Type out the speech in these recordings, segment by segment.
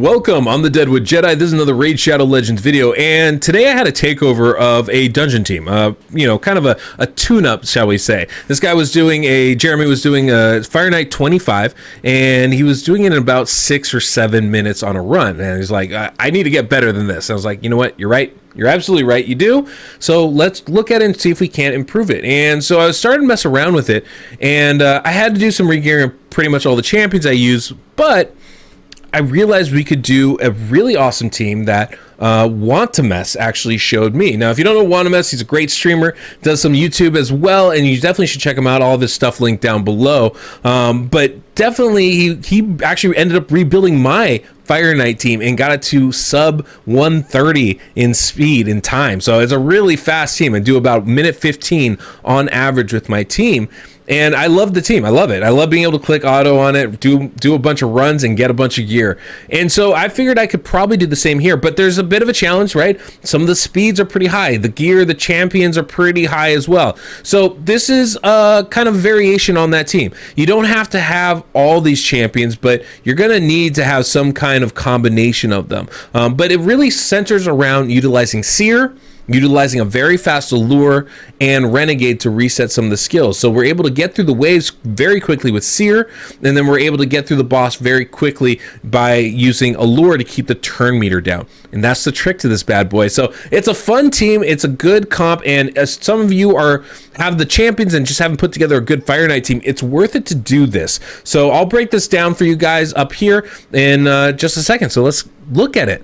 Welcome, I'm the Deadwood Jedi. This is another Raid Shadow Legends video, and today I had a takeover of a dungeon team. Kind of a tune-up, shall we say. This guy was doing Jeremy was doing a Fire Knight 25, and he was doing it in about 6 or 7 minutes on a run. And he's like, I need to get better than this. I was like, you know what? You're right. You're absolutely right. You do. So let's look at it and see if we can't improve it. And so I started to mess around with it, and I had to do some regearing of pretty much all the champions I use, but I realized we could do a really awesome team that Want2Mess actually showed me. Now, if you don't know Want2Mess, he's a great streamer, does some YouTube as well, and you definitely should check him out. All of his stuff linked down below. But definitely, he actually ended up rebuilding my Fire Knight team and got it to sub 130 in speed and time. So it's a really fast team. I do about minute 15 on average with my team. And I love the team. I love it. I love being able to click auto on it, do a bunch of runs, and get a bunch of gear. And so I figured I could probably do the same here, but there's a bit of a challenge, right? Some of the speeds are pretty high. The gear, the champions are pretty high as well. So this is a kind of variation on that team. You don't have to have all these champions, but you're going to need to have some kind of combination of them. But it really centers around utilizing Seer, utilizing a very fast Allure, and Renegade to reset some of the skills. So we're able to get through the waves very quickly with Seer, and then we're able to get through the boss very quickly by using Allure to keep the turn meter down. And that's the trick to this bad boy. So it's a fun team, it's a good comp, and as some of you have the champions and just haven't put together a good Fire Knight team, it's worth it to do this. So I'll break this down for you guys up here in just a second. So let's look at it.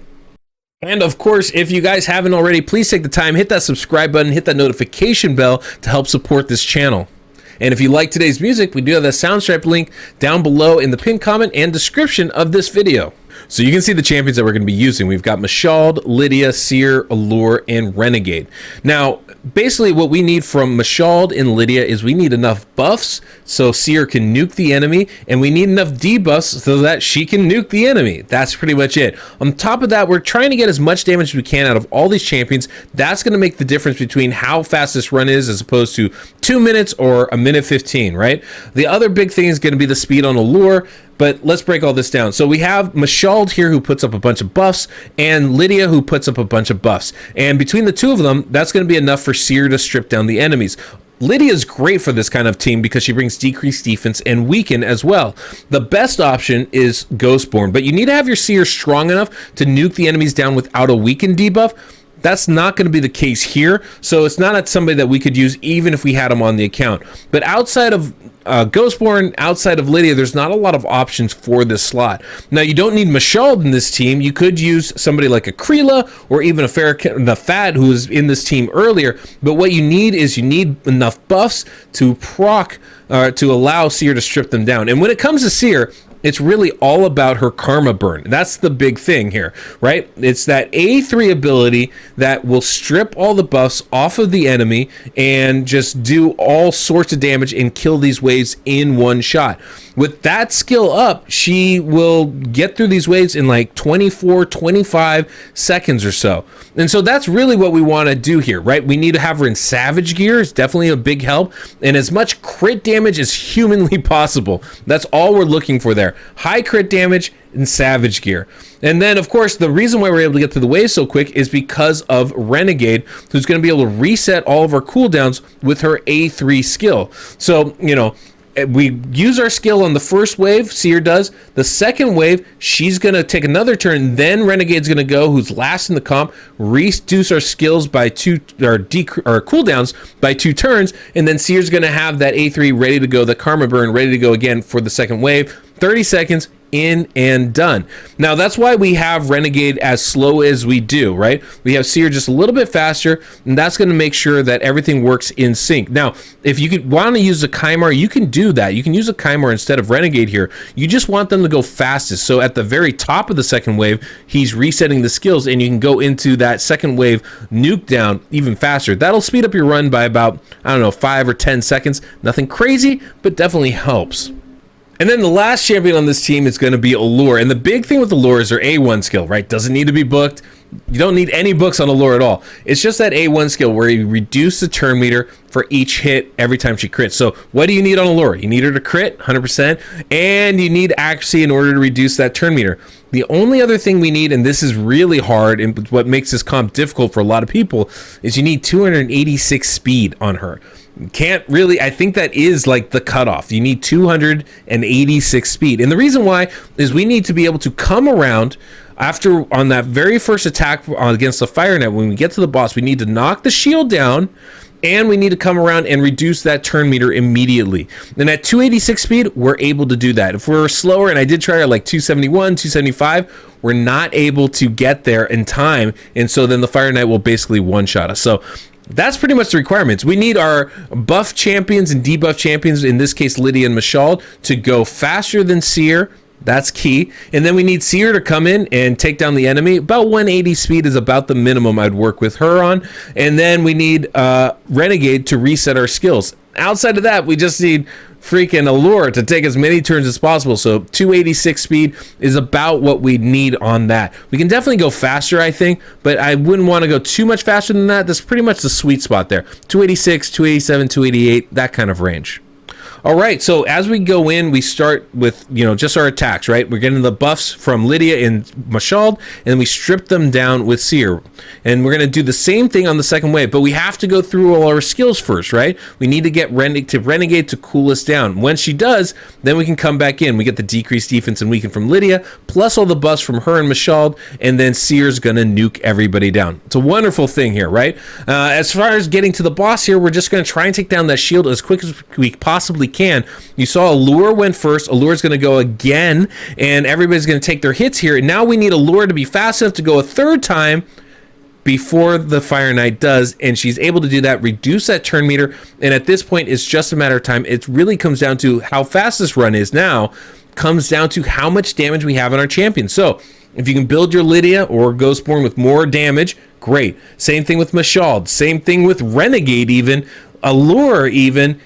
And of course, if you guys haven't already, please take the time, hit that subscribe button, hit that notification bell to help support this channel. And if you like today's music, we do have the Soundstripe link down below in the pinned comment and description of this video. So you can see the champions that we're going to be using. We've got Mashald, Lydia, Seer, Allure, and Renegade. Now, basically what we need from Mashald and Lydia is we need enough buffs so Seer can nuke the enemy, and we need enough debuffs so that she can nuke the enemy. That's pretty much it. On top of that, we're trying to get as much damage as we can out of all these champions. That's going to make the difference between how fast this run is as opposed to 2 minutes or a minute 15, right? The other big thing is going to be the speed on Allure. But let's break all this down. So we have Mashald here who puts up a bunch of buffs, and Lydia who puts up a bunch of buffs. And between the two of them, that's going to be enough for Seer to strip down the enemies. Lydia is great for this kind of team because she brings decreased defense and weaken as well. The best option is Ghostborn, but you need to have your Seer strong enough to nuke the enemies down without a weaken debuff. That's not going to be the case here, so it's not somebody that we could use even if we had him on the account. But outside of Ghostborn, outside of Lydia, there's not a lot of options for this slot. Now, you don't need Mashald in this team. You could use somebody like a Kreela or even a Fat who was in this team earlier, but what you need is enough buffs to proc, to allow Seer to strip them down. And when it comes to Seer, it's really all about her karma burn. That's the big thing here, right? It's that A3 ability that will strip all the buffs off of the enemy and just do all sorts of damage and kill these waves in one shot. With that skill up, she will get through these waves in like 24, 25 seconds or so. And so that's really what we want to do here, right? We need to have her in Savage gear. It's definitely a big help. And as much crit damage as humanly possible. That's all we're looking for there. High crit damage and Savage gear. And then, of course, the reason why we're able to get through the waves so quick is because of Renegade, who's going to be able to reset all of our cooldowns with her A3 skill. So, you know, we use our skill on the first wave, Seer does. The second wave, she's going to take another turn. Then Renegade's going to go, who's last in the comp, reduce our skills by our cooldowns by 2 turns. And then Seer's going to have that A3 ready to go, the Karma Burn ready to go again for the second wave. 30 seconds, in and done. Now, that's why we have Renegade as slow as we do, right? We have Seer just a little bit faster, and that's going to make sure that everything works in sync. Now, if you could want to use a Kymar, you can do that. You can use a Kymar instead of Renegade here. You just want them to go fastest. So at the very top of the second wave, he's resetting the skills, and you can go into that second wave nuke down even faster. That'll speed up your run by about, I don't know, 5 or 10 seconds. Nothing crazy, but definitely helps. And then the last champion on this team is going to be Allure. And the big thing with Allure is her A1 skill, right? Doesn't need to be booked. You don't need any books on Allure at all. It's just that A1 skill where you reduce the turn meter for each hit every time she crits. So what do you need on Allure? You need her to crit 100%, and you need accuracy in order to reduce that turn meter. The only other thing we need, and this is really hard and what makes this comp difficult for a lot of people, is you need 286 speed on her. Can't really, I think that is like the cutoff. You need 286 speed. And the reason why is we need to be able to come around after on that very first attack against the Fire Knight. When we get to the boss, we need to knock the shield down, and we need to come around and reduce that turn meter immediately. And at 286 speed, we're able to do that. If we're slower, and I did try at like 271, 275, we're not able to get there in time. And so then the Fire Knight will basically one-shot us. So that's pretty much the requirements. We need our buff champions and debuff champions, in this case Lydia and Mashald, to go faster than Seer. That's key. And then we need Seer to come in and take down the enemy. About 180 speed is about the minimum I'd work with her on. And then we need Renegade to reset our skills. Outside of that, we just need freaking Allure to take as many turns as possible. So 286 speed is about what we need on that. We can definitely go faster, I think, but I wouldn't want to go too much faster than that. That's pretty much the sweet spot there. 286, 287, 288, that kind of range. All right, so as we go in, we start with, just our attacks, right? We're getting the buffs from Lydia and Mashald, and then we strip them down with Seer. And we're going to do the same thing on the second wave, but we have to go through all our skills first, right? We need to get Renegade to cool us down. When she does, then we can come back in. We get the decreased defense and weaken from Lydia, plus all the buffs from her and Mashald, and then Seer's going to nuke everybody down. It's a wonderful thing here, right? As far as getting to the boss here, we're just going to try and take down that shield as quick as we possibly can. You saw Allure went first. Allure's going to go again, and everybody's going to take their hits here. And now we need Allure to be fast enough to go a third time before the Fire Knight does, and she's able to do that, reduce that turn meter, and at this point, it's just a matter of time. It really comes down to how fast this run is now, comes down to how much damage we have on our champion. So if you can build your Lydia or Ghostborn with more damage, great. Same thing with Mashald. Same thing with Renegade even. Allure even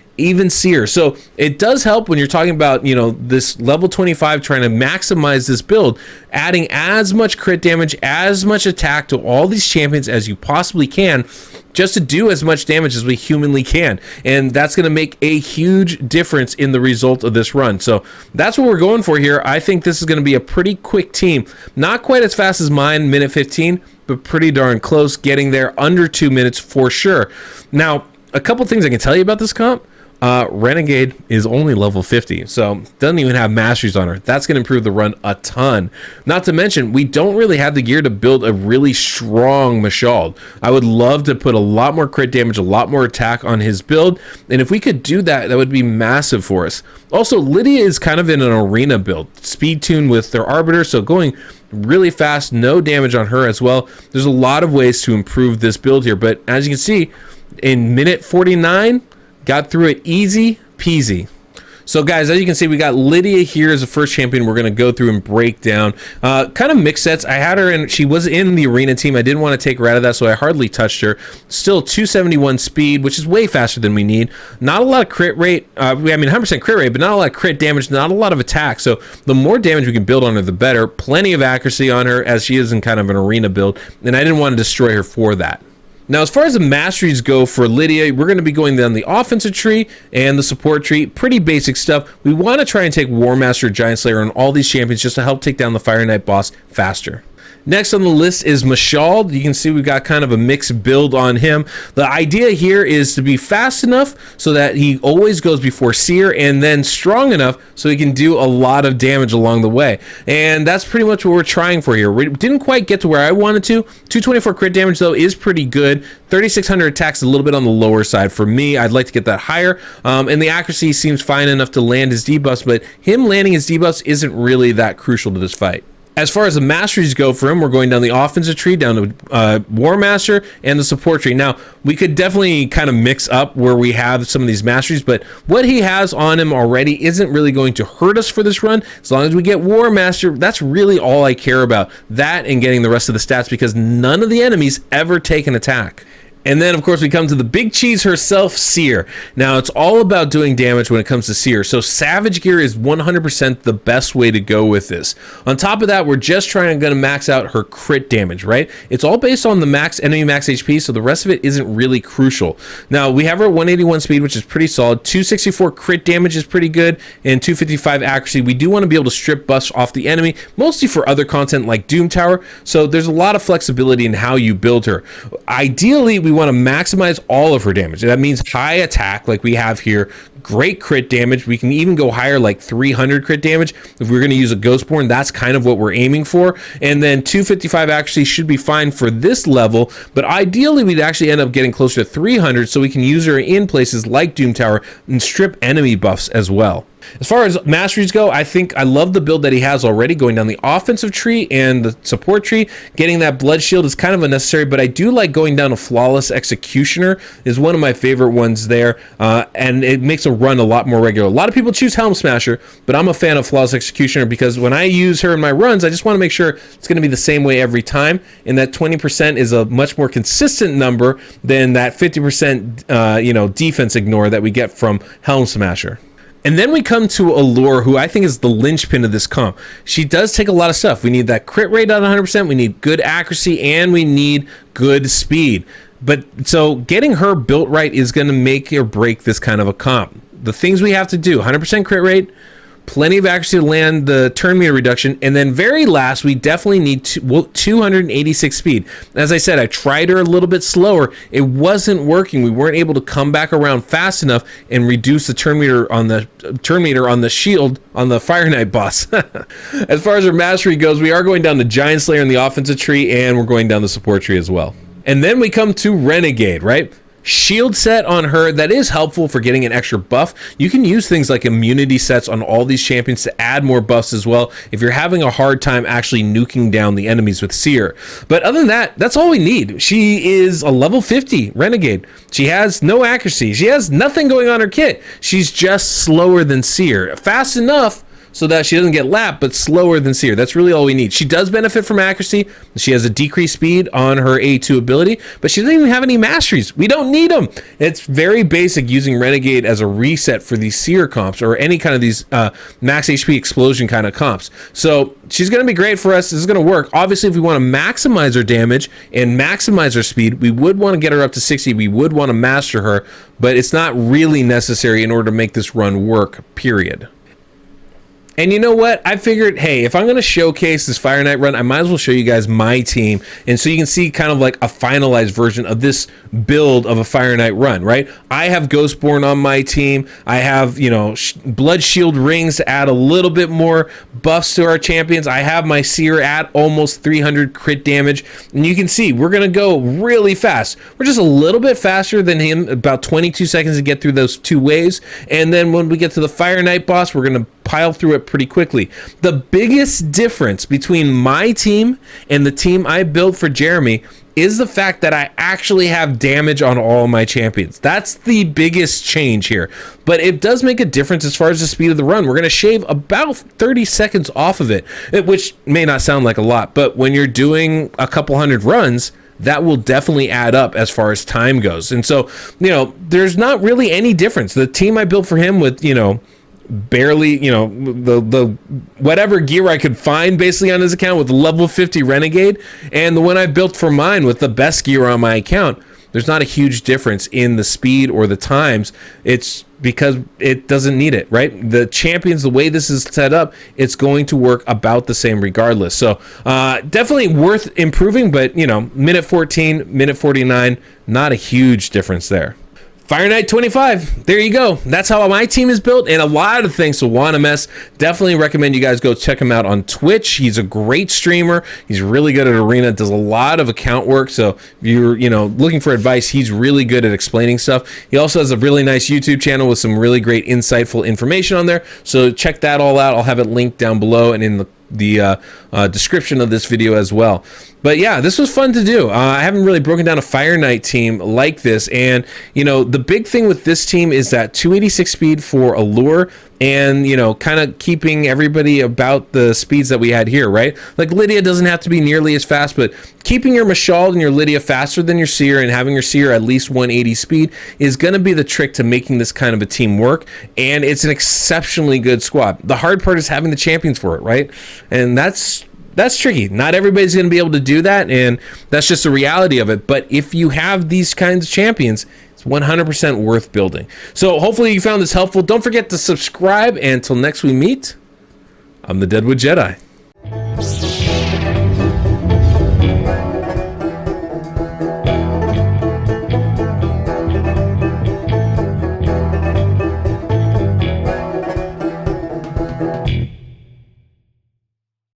Seer. So it does help when you're talking about, this level 25 trying to maximize this build, adding as much crit damage, as much attack to all these champions as you possibly can, just to do as much damage as we humanly can. And that's going to make a huge difference in the result of this run. So that's what we're going for here. I think this is going to be a pretty quick team. Not quite as fast as mine, minute 15, but pretty darn close, getting there under 2 minutes for sure. Now, a couple things I can tell you about this comp. Renegade is only level 50, so doesn't even have masteries on her. That's going to improve the run a ton. Not to mention, we don't really have the gear to build a really strong Mashald. I would love to put a lot more crit damage, a lot more attack on his build, and if we could do that, that would be massive for us. Also, Lydia is kind of in an arena build, speed tune with their Arbiter, so going really fast, no damage on her as well. There's a lot of ways to improve this build here, but as you can see, in minute 49, got through it easy peasy. So guys, as you can see, we got Lydia here as the first champion we're going to go through and break down. Kind of mixed sets. I had her in, she was in the arena team. I didn't want to take her out of that, so I hardly touched her. Still 271 speed, which is way faster than we need. Not a lot of crit rate. 100% crit rate, but not a lot of crit damage, not a lot of attack. So the more damage we can build on her, the better. Plenty of accuracy on her, as she is in kind of an arena build, and I didn't want to destroy her for that. Now, as far as the masteries go for Lydia, we're going to be going down the offensive tree and the support tree. Pretty basic stuff. We want to try and take War Master, Giant Slayer on all these champions just to help take down the Fire Knight boss faster. Next on the list is Mashald. You can see we've got kind of a mixed build on him. The idea here is to be fast enough so that he always goes before Seer, and then strong enough so he can do a lot of damage along the way. And that's pretty much what we're trying for here. We didn't quite get to where I wanted to. 224 crit damage, though, is pretty good. 3,600 attacks is a little bit on the lower side for me. I'd like to get that higher. And the accuracy seems fine enough to land his debuffs, but him landing his debuffs isn't really that crucial to this fight. As far as the masteries go for him, we're going down the offensive tree, down to War Master, and the support tree. Now, we could definitely kind of mix up where we have some of these masteries, but what he has on him already isn't really going to hurt us for this run. As long as we get War Master, that's really all I care about. That and getting the rest of the stats, because none of the enemies ever take an attack. And then, of course, we come to the big cheese herself, Seer. Now, it's all about doing damage when it comes to Seer. So Savage Gear is 100% the best way to go with this. On top of that, we're just going to max out her crit damage, right? It's all based on the enemy max HP, so the rest of it isn't really crucial. Now, we have her 181 speed, which is pretty solid. 264 crit damage is pretty good, and 255 accuracy. We do want to be able to strip buffs off the enemy, mostly for other content like Doom Tower. So there's a lot of flexibility in how you build her. Ideally, we want to maximize all of her damage. That means high attack like we have here, great crit damage. We can even go higher, like 300 crit damage. If we're going to use a Ghostborn, that's kind of what we're aiming for. And then 255 actually should be fine for this level, but ideally we'd actually end up getting closer to 300 so we can use her in places like Doom Tower and strip enemy buffs as well. As far as masteries go, I think I love the build that he has already, going down the offensive tree and the support tree. Getting that blood shield is kind of unnecessary, but I do like going down a flawless executioner is one of my favorite ones there, and it makes a run a lot more regular. A lot of people choose Helm Smasher, but I'm a fan of flawless executioner because when I use her in my runs, I just want to make sure it's going to be the same way every time, and that 20% is a much more consistent number than that 50% defense ignore that we get from Helm Smasher. And then we come to Allure, who I think is the linchpin of this comp. She does take a lot of stuff. We need that crit rate at 100%, we need good accuracy, and we need good speed. But so getting her built right is going to make or break this kind of a comp. The things we have to do: 100% crit rate, plenty of accuracy to land the turn meter reduction, and then very last, we definitely need 286 speed. As I said, I tried her a little bit slower. It wasn't working. We weren't able to come back around fast enough and reduce the turn meter on the shield on the Fire Knight boss. As far as her mastery goes, we are going down the Giant Slayer in the offensive tree, and we're going down the support tree as well. And then we come to Renegade, right? Shield set on her that is helpful for getting an extra buff. You can use things like immunity sets on all these champions to add more buffs as well if you're having a hard time actually nuking down the enemies with Seer. But other than that, that's all we need. She is a level 50 Renegade. She has no accuracy. She has nothing going on her kit. She's just slower than Seer. Fast enough so that she doesn't get lapped, but slower than Seer. That's really all we need. She does benefit from accuracy. She has a decreased speed on her A2 ability, but she doesn't even have any masteries. We don't need them. It's very basic using Renegade as a reset for these Seer comps or any kind of these max HP explosion kind of comps. So she's going to be great for us. This is going to work. Obviously, if we want to maximize her damage and maximize her speed, we would want to get her up to 60. We would want to master her, but it's not really necessary in order to make this run work, period. And you know what? I figured, hey, if I'm going to showcase this Fire Knight run, I might as well show you guys my team. And so you can see kind of like a finalized version of this build of a Fire Knight run, right? I have Ghostborn on my team. I have, Blood Shield rings to add a little bit more buffs to our champions. I have my Seer at almost 300 crit damage. And you can see we're going to go really fast. We're just a little bit faster than him, about 22 seconds to get through those two waves. And then when we get to the Fire Knight boss, we're going to pile through it pretty quickly. The biggest difference between my team and the team I built for Jeremy is the fact that I actually have damage on all my champions. That's the biggest change here. But it does make a difference as far as the speed of the run. We're going to shave about 30 seconds off of it, which may not sound like a lot, but when you're doing a couple hundred runs, that will definitely add up as far as time goes. And so, there's not really any difference. The team I built for him with, barely, the whatever gear I could find basically on his account with the level 50 Renegade, and the one I built for mine with the best gear on my account, there's not a huge difference in the speed or the times. It's because it doesn't need it, right? The champions, the way this is set up, it's going to work about the same regardless. So definitely worth improving, but minute 14, minute 49, not a huge difference there. Fire Knight 25, there you go. That's how my team is built, and a lot of thanks to WannaMess. Definitely recommend you guys go check him out on Twitch. He's a great streamer. He's really good at Arena, does a lot of account work. So if you're looking for advice, he's really good at explaining stuff. He also has a really nice YouTube channel with some really great insightful information on there. So check that all out. I'll have it linked down below and in the description of this video as well. But yeah, this was fun to do. I haven't really broken down a Fire Knight team like this, and the big thing with this team is that 286 speed for Allure and, you know, kind of keeping everybody about the speeds that we had here, right? Like Lydia doesn't have to be nearly as fast, but keeping your Mashal and your Lydia faster than your Seer and having your Seer at least 180 speed is going to be the trick to making this kind of a team work, and it's an exceptionally good squad. The hard part is having the champions for it, right? And that's tricky. Not everybody's going to be able to do that, and that's just the reality of it. But if you have these kinds of champions, it's 100% worth building. So hopefully you found this helpful. Don't forget to subscribe, and until next we meet, I'm the Deadwood Jedi.